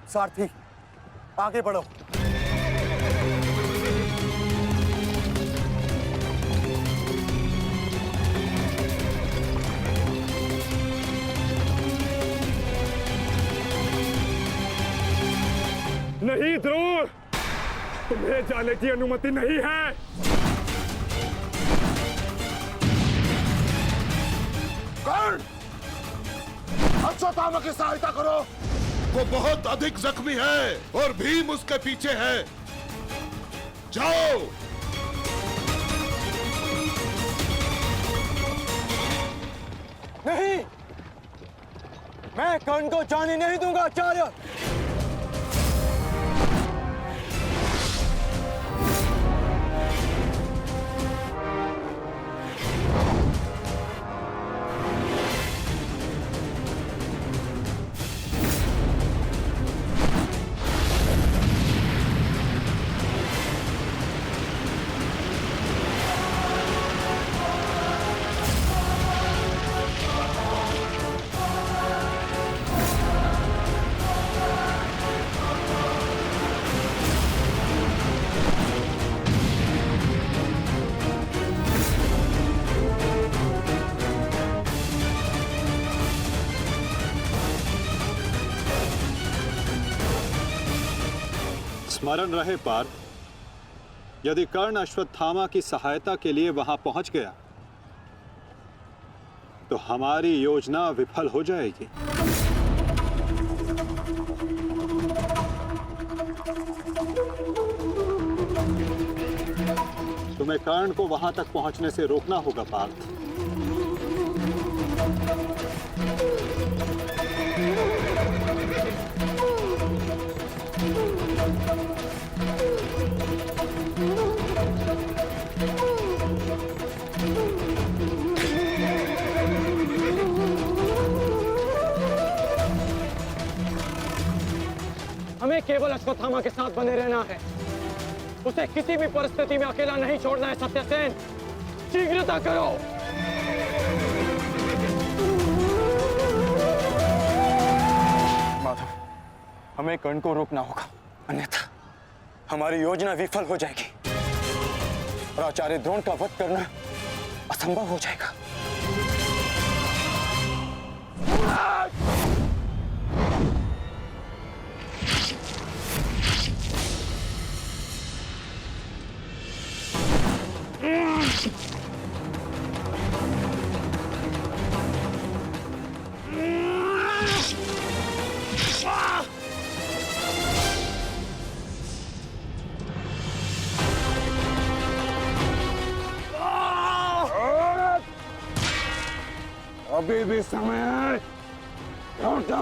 सारथी, आगे बढ़ो। नहीं द्रोण, तुम्हें जाने की अनुमति नहीं है। कर्ण, अश्वत्थामा की सहायता करो। वो बहुत अधिक जख्मी है और भीम उसके पीछे है। जाओ। नहीं, मैं कर्ण को जाने नहीं दूंगा आचार्य। स्मरण रहे पार्थ, यदि कर्ण अश्वत्थामा की सहायता के लिए वहां पहुंच गया तो हमारी योजना विफल हो जाएगी। तुम्हें कर्ण को वहां तक पहुंचने से रोकना होगा पार्थ। हमें केवल अश्वत्थामा के साथ बने रहना है। उसे किसी भी परिस्थिति में अकेला नहीं छोड़ना है। सत्यसेन, शीघ्रता करो। माधव, हमें कर्ण को रोकना होगा, अन्यथा हमारी योजना विफल हो जाएगी और आचार्य द्रोण का वध करना असंभव हो जाएगा। अभी भी समय है, लौटो।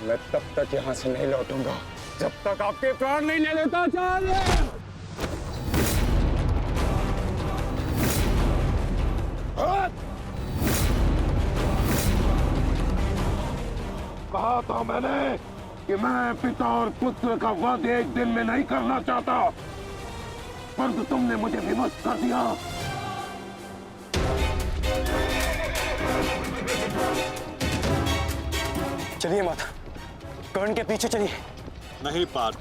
मैं तब तक यहां से नहीं लौटूंगा जब तक आपके प्राण नहीं ले लेता आचार्य। कहा था मैंने कि मैं पिता और पुत्र का वध एक दिन में नहीं करना चाहता, परंतु तुमने मुझे विवश कर दिया। चलिए माता, कर्ण के पीछे चलिए। नहीं पार्थ,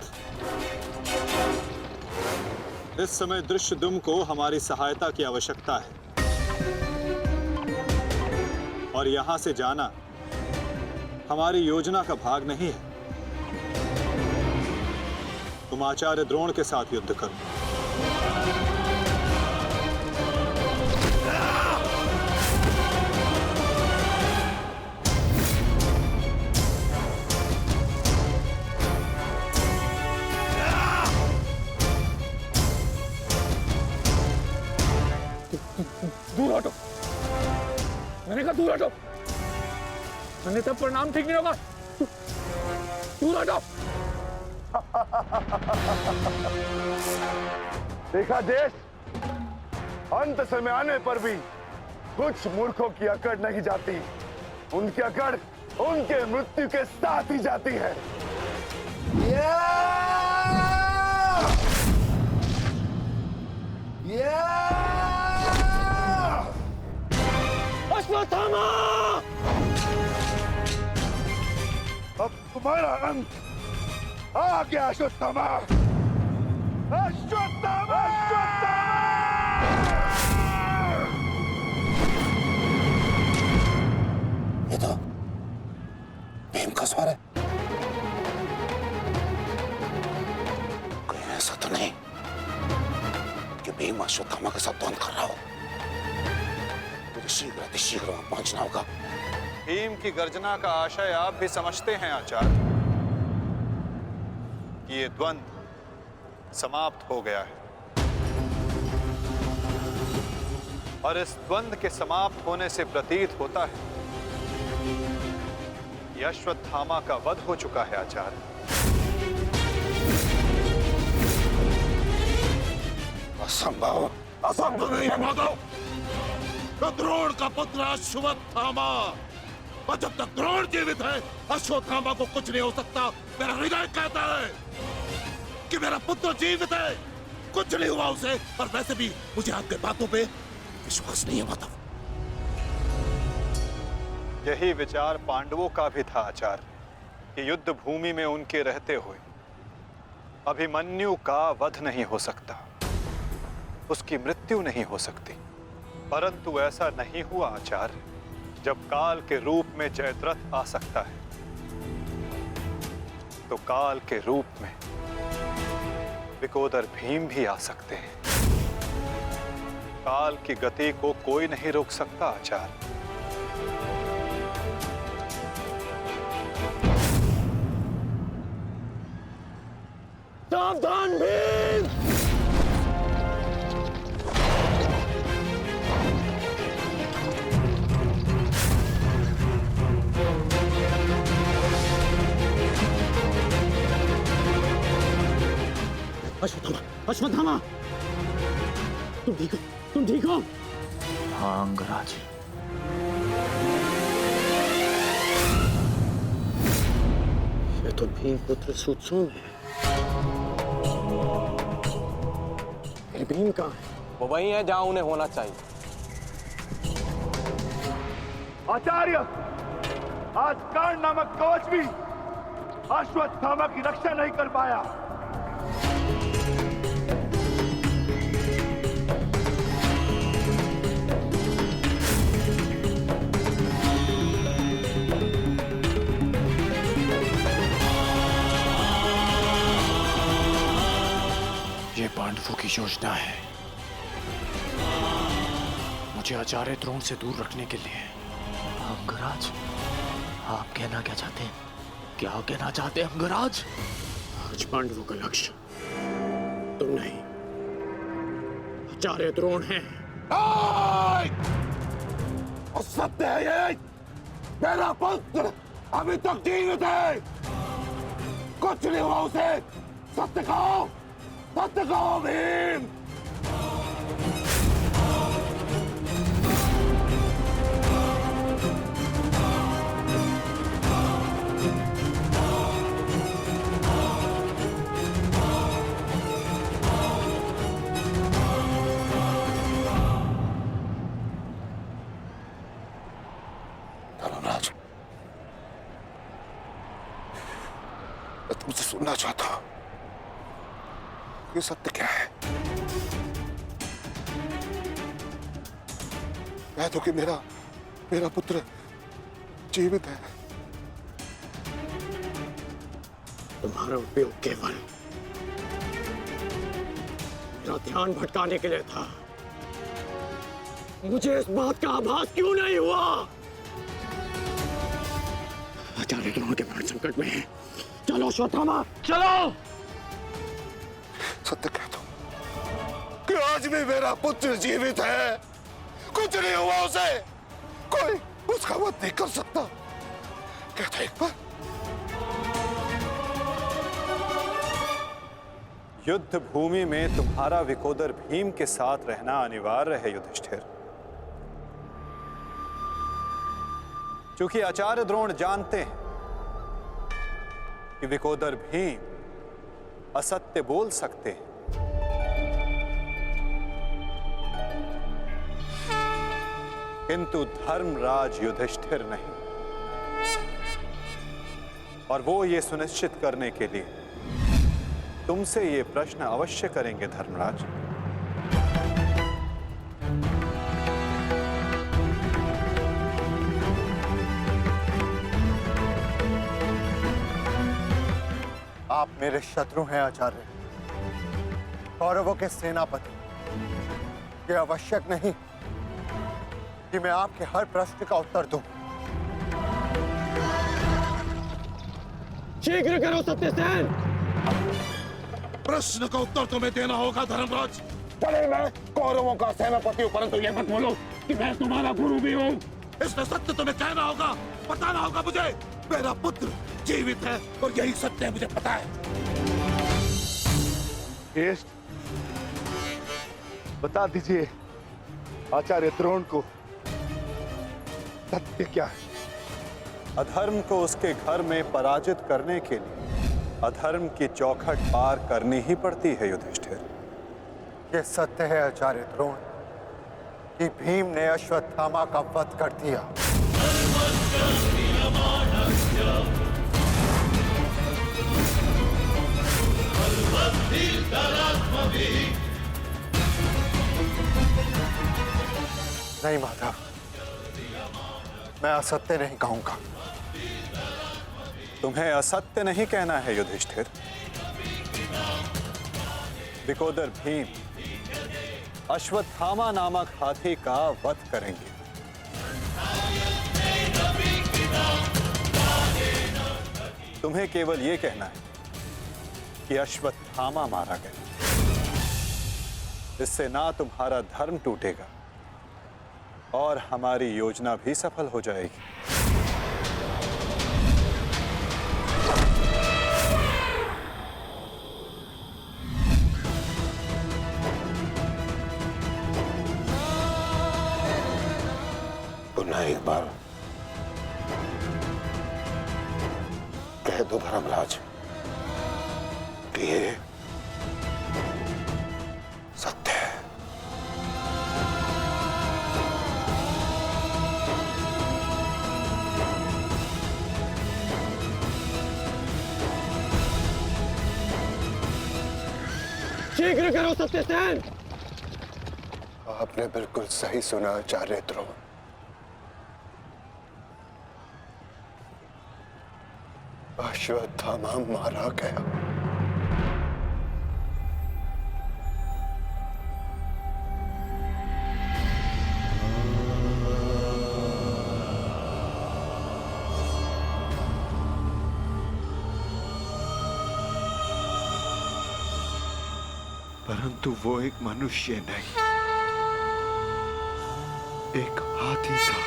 इस समय दृश्यद्युम्न को हमारी सहायता की आवश्यकता है और यहां से जाना हमारी योजना का भाग नहीं है। तुम आचार्य द्रोण के साथ युद्ध करो। दूर हटो, मैंने कहा दूर हटो। मैंने तब प्रणाम ठीक नहीं होगा। दूर हटो। देखा देश, अंत समय आने पर भी कुछ मूर्खों की अकड़ नहीं जाती। उनकी अकड़ उनके मृत्यु के साथ ही जाती है। अश्वत्थामा! अब तुम्हारा अंत आ गया अश्वत्थामा। अश्वत्थामा! ये तो भीम का स्वर है। कहीं ऐसा तो नहीं कि भीम अश्वत्थामा के साथ द्वंद्व कर रहा हो। मुझे शीघ्र वहां पहुंचना होगा। भीम की गर्जना का आशय आप भी समझते हैं आचार्य कि ये द्वंद्व समाप्त हो गया है और इस द्वंद्व के समाप्त होने से प्रतीत होता है कि अश्वत्थामा का वध हो चुका है आचार्य। असंभव, असंभव नहीं है माधव। तो द्रोण का पुत्र अश्वत्थामा, और जब तक द्रोण जीवित है अश्वत्थामा को कुछ नहीं हो सकता। मेरा हृदय कहता है कि मेरा पुत्र जीवित है, कुछ नहीं हुआ उसे। और वैसे भी मुझे आपके बातों पे विश्वास नहीं है माधव। यही विचार पांडवों का भी था आचार्य कि युद्ध भूमि में उनके रहते हुए अभिमन्यु का वध नहीं हो सकता, उसकी मृत्यु नहीं हो सकती। परंतु ऐसा नहीं हुआ आचार्य। जब काल के रूप में जयद्रथ आ सकता है तो काल के रूप में विकोदर भीम भी आ सकते हैं। काल की गति को कोई नहीं रोक सकता आचार्य। सावधान भीम! अश्वत्थामा, अश्वत्थामा, तुम ठीक हो? तुम ठीक हो? हाँ अंगराज, ये तो भीम पुत्र सुतसोम है। फिर भीम कहाँ है? वो वही है जहां उन्हें होना चाहिए। आचार्य, आज कर्ण नामक कवच भी अश्वत्थामा की रक्षा नहीं कर पाया। ये पांडवों की योजना है, मुझे आचार्य द्रोण से दूर रखने के लिए। अंगराज, आप कहना क्या चाहते हैं? क्या कहना चाहते हैं अंगराज? आज पांडवों का लक्ष्य तुम नहीं, आचार्य द्रोण है। सत्य है ये, मेरा पुत्र अभी तक जीवित है, कुछ नहीं हुआ उसे। सत्य कहो, सत्य कहो भीम। धर्मराज, मैं तुमसे सुनना चाहता हूं, ये सत्य क्या है? कह दो कि मेरा पुत्र जीवित है। तुम्हारा उपयोग केवल मेरा ध्यान भटकाने के लिए था। मुझे इस बात का आभास क्यों नहीं हुआ? आचार्य द्रोण के प्राण संकट में है। चलो अश्वत्थामा, चलो। सत्य कह दो कि आज भी मेरा पुत्र जीवित है, कुछ नहीं हुआ उसे, कोई उसका वध नहीं कर सकता। कहता एक बार। युद्ध भूमि में तुम्हारा विकोदर भीम के साथ रहना अनिवार्य है युधिष्ठिर, क्योंकि आचार्य द्रोण जानते हैं कि विकोदर भीम असत्य बोल सकते हैं, किंतु धर्मराज युधिष्ठिर नहीं। और वो ये सुनिश्चित करने के लिए तुमसे ये प्रश्न अवश्य करेंगे धर्मराज। आप मेरे शत्रु हैं आचार्य, कौरवों के सेनापति। ये आवश्यक नहीं कि मैं आपके हर प्रश्न का उत्तर दूं। शीघ्र करो सत्यसेन। प्रश्न का उत्तर तुम्हें देना होगा धर्मराज। भले मैं कौरवों का सेनापति हूं, परंतु ये मत बोलो कि मैं तुम्हारा गुरु भी हूं। इसमें सत्य तुम्हें कहना होगा, बताना होगा मुझे। मेरा पुत्र जीवित है और यही सत्य है, मुझे पता है। श्रेष्ठ, बता दीजिए आचार्य द्रोण को सत्य क्या है? अधर्म को उसके घर में पराजित करने के लिए अधर्म की चौखट पार करनी ही पड़ती है युधिष्ठिर। ये सत्य है आचार्य द्रोण कि भीम ने अश्वत्थामा का वध कर दिया। नहीं माधव, मैं असत्य नहीं कहूंगा। तुम्हें असत्य नहीं कहना है युधिष्ठिर। विकोदर भीम अश्वत्थामा नामक हाथी का वध करेंगे। तुम्हें केवल यह कहना है कि अश्वत्थामा मारा गया। इससे ना तुम्हारा धर्म टूटेगा और हमारी योजना भी सफल हो जाएगी। पुनः एक बार कह दो धर्मराज कि ये सत्य है। शीघ्र करो सत्यसेन। आपने बिल्कुल सही सुना आचार्य द्रोण। अश्वत्थामा मारा गया। परंतु वो एक मनुष्य नहीं, एक हाथी था।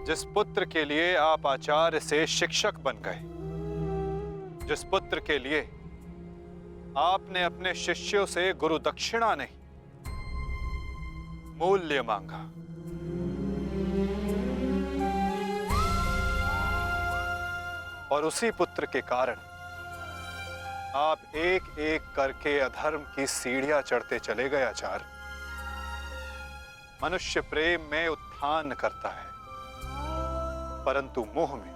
जिस पुत्र के लिए आप आचार्य से शिक्षक बन गए, जिस पुत्र के लिए आपने अपने शिष्यों से गुरु दक्षिणा नहीं मूल्य मांगा, और उसी पुत्र के कारण आप एक एक करके अधर्म की सीढ़ियां चढ़ते चले गए आचार्य। मनुष्य प्रेम में उत्थान करता है, परंतु मोह में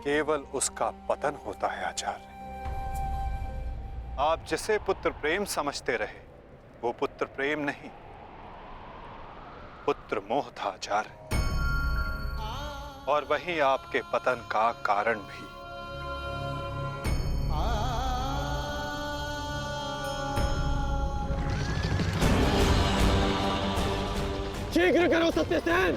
केवल उसका पतन होता है आचार्य। आप जिसे पुत्र प्रेम समझते रहे, वो पुत्र प्रेम नहीं, पुत्र मोह था आचार्य, और वही आपके पतन का कारण भी। शीघ्र करो सत्यसेन।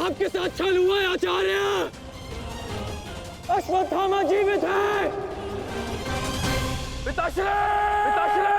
आपके साथ छल हुआ है आचार्य। अश्वत्थामा जीवित है। पिताश्री! पिताश्री!